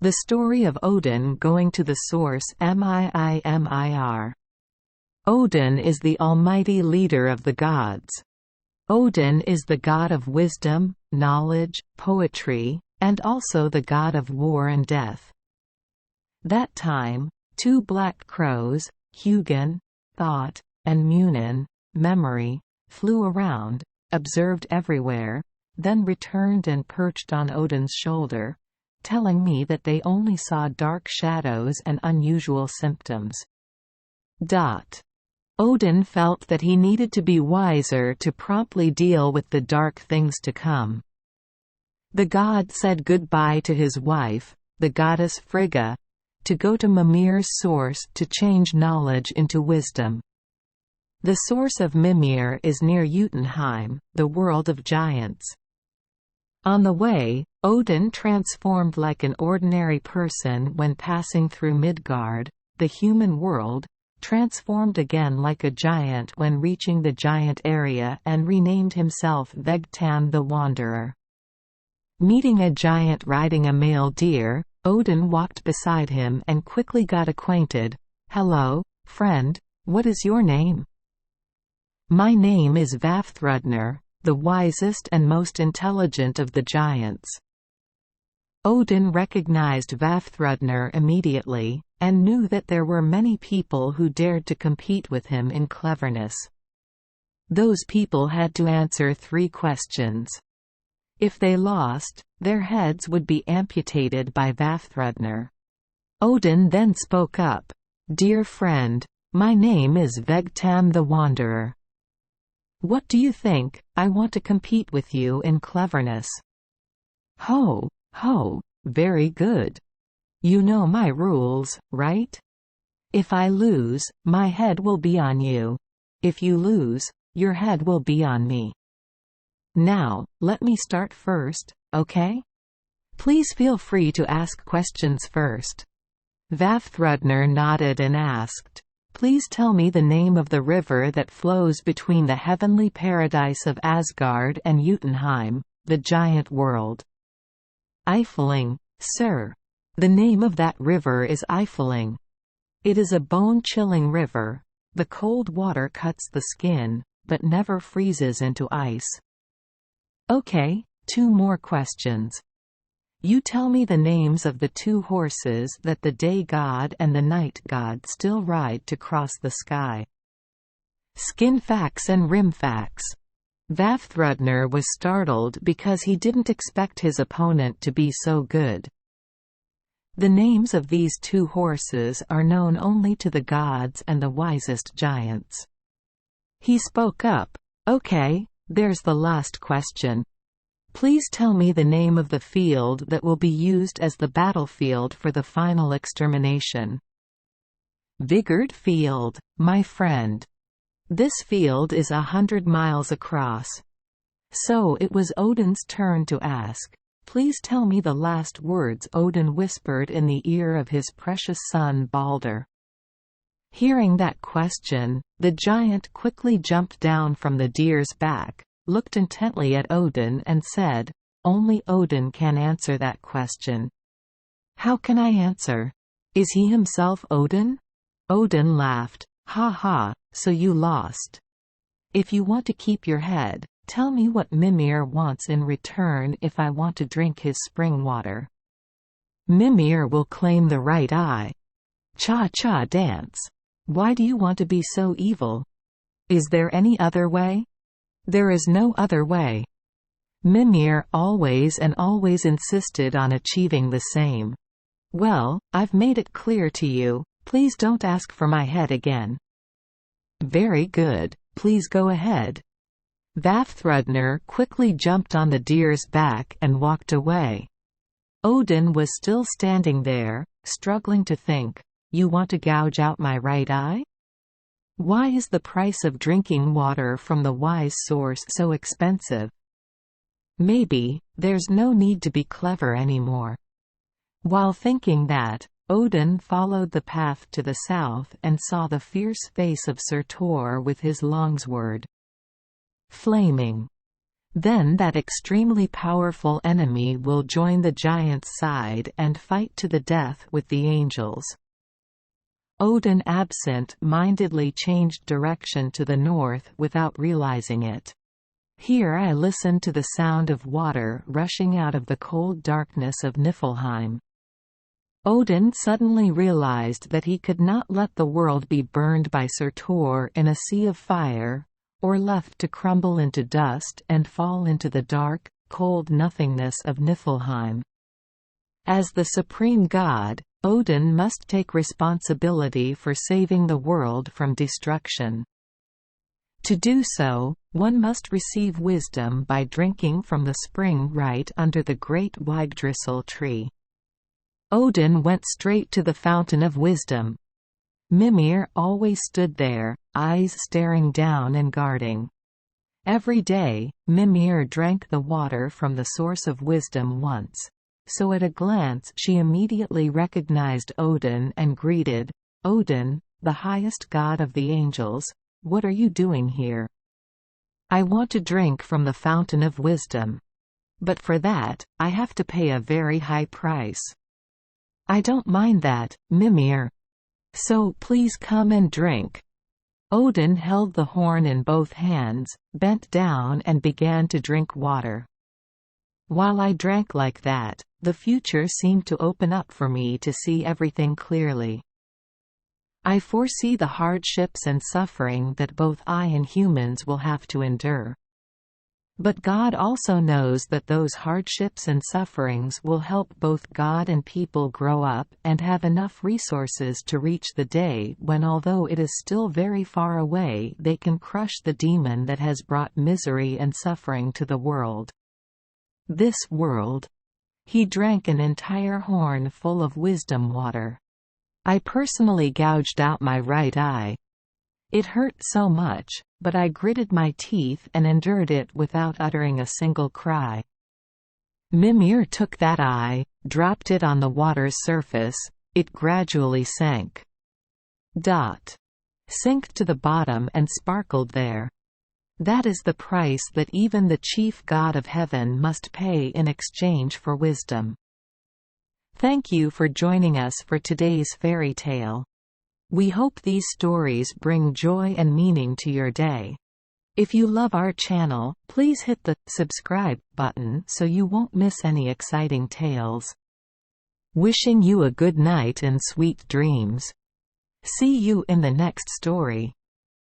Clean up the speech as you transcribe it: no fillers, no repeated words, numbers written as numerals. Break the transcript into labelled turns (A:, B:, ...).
A: The story of Odin going to the source MIimir. Odin is the almighty leader of the gods. Odin is the god of wisdom, knowledge, poetry, and also the god of war and death. That time, two black crows, Hugin, thought, and Munin, memory, flew around, observed everywhere, then returned and perched on Odin's shoulder, telling me that they only saw dark shadows and unusual symptoms. Odin felt that he needed to be wiser to promptly deal with the dark things to come. The god said goodbye to his wife, the goddess Frigga, to go to Mimir's source to change knowledge into wisdom. The source of MIimir is near Jotunheim, the world of giants. On the way, Odin transformed like an ordinary person when passing through Midgard, the human world, transformed again like a giant when reaching the giant area, and renamed himself Vegtam the Wanderer. Meeting a giant riding a male deer, Odin walked beside him and quickly got acquainted. "Hello, friend, what is your name?" "My name is Vafthrudner, the wisest and most intelligent of the giants." Odin recognized Vafthrudner immediately, and knew that there were many people who dared to compete with him in cleverness. Those people had to answer 3 questions. If they lost, their heads would be amputated by Vafthrudner. Odin then spoke up. "Dear friend, my name is Vegtam the Wanderer. What do you think? I want to compete with you in cleverness." "Ho, ho, very good. You know my rules, right? If I lose, my head will be on you. If you lose, your head will be on me. Now, let me start first, okay? Please feel free to ask questions first." Vafthrudner nodded and asked, "Please tell me the name of the river that flows between the heavenly paradise of Asgard and Jotunheim, the giant world." "Eiffeling, sir. The name of that river is Eiffeling. It is a bone-chilling river. The cold water cuts the skin, but never freezes into ice." "Okay, 2 more questions. You tell me the names of the 2 horses that the day god and the night god still ride to cross the sky." "Skinfax and Rimfax." Vafthrudner was startled because he didn't expect his opponent to be so good. The names of these 2 horses are known only to the gods and the wisest giants. He spoke up. "Okay, there's the last question. Please tell me the name of the field that will be used as the battlefield for the final extermination." "Vigard Field, my friend. This field is 100 miles across." So it was Odin's turn to ask. "Please tell me the last words Odin whispered in the ear of his precious son Balder." Hearing that question, the giant quickly jumped down from the deer's back, looked intently at Odin and said, "Only Odin can answer that question." "How can I answer? Is he himself Odin?" Odin laughed. "Ha ha, so you lost. If you want to keep your head, tell me what MIimir wants in return if I want to drink his spring water." "MIimir will claim the right eye." "Cha-cha dance. Why do you want to be so evil? Is there any other way?" "There is no other way. MIimir always insisted on achieving the same. Well, I've made it clear to you, please don't ask for my head again." "Very good, please go ahead." Vafthrudner quickly jumped on the deer's back and walked away. Odin was still standing there, struggling to think. "You want to gouge out my right eye? Why is the price of drinking water from the wise source so expensive? Maybe there's no need to be clever anymore." While thinking that, Odin followed the path to the south and saw the fierce face of Surtur with his longsword flaming. Then that extremely powerful enemy will join the giant's side and fight to the death with the angels. Odin absent-mindedly changed direction to the north without realizing it. Here I listened to the sound of water rushing out of the cold darkness of Niflheim. Odin suddenly realized that he could not let the world be burned by Surtur in a sea of fire, or left to crumble into dust and fall into the dark, cold nothingness of Niflheim. As the supreme god, Odin must take responsibility for saving the world from destruction. To do so, one must receive wisdom by drinking from the spring right under the great Yggdrasil tree. Odin went straight to the fountain of wisdom. Mimir always stood there, eyes staring down and guarding. Every day, Mimir drank the water from the source of wisdom once. So at a glance she immediately recognized Odin and greeted, "Odin, the highest god of the angels, what are you doing here?" "I want to drink from the fountain of wisdom. But for that, I have to pay a very high price." "I don't mind that, Mimir. So please come and drink." Odin held the horn in both hands, bent down and began to drink water. While I drank like that, the future seemed to open up for me to see everything clearly. I foresee the hardships and suffering that both I and humans will have to endure. But God also knows that those hardships and sufferings will help both God and people grow up and have enough resources to reach the day when, although it is still very far away, they can crush the demon that has brought misery and suffering to the world. This world. He drank an entire horn full of wisdom water. I personally gouged out my right eye. It hurt so much, but I gritted my teeth and endured it without uttering a single cry. Mimir took that eye, dropped it on the water's surface. It gradually sank. Sank to the bottom and sparkled there. That is the price that even the chief god of heaven must pay in exchange for wisdom. Thank you for joining us for today's fairy tale. We hope these stories bring joy and meaning to your day. If you love our channel, please hit the subscribe button so you won't miss any exciting tales. Wishing you a good night and sweet dreams. See you in the next story.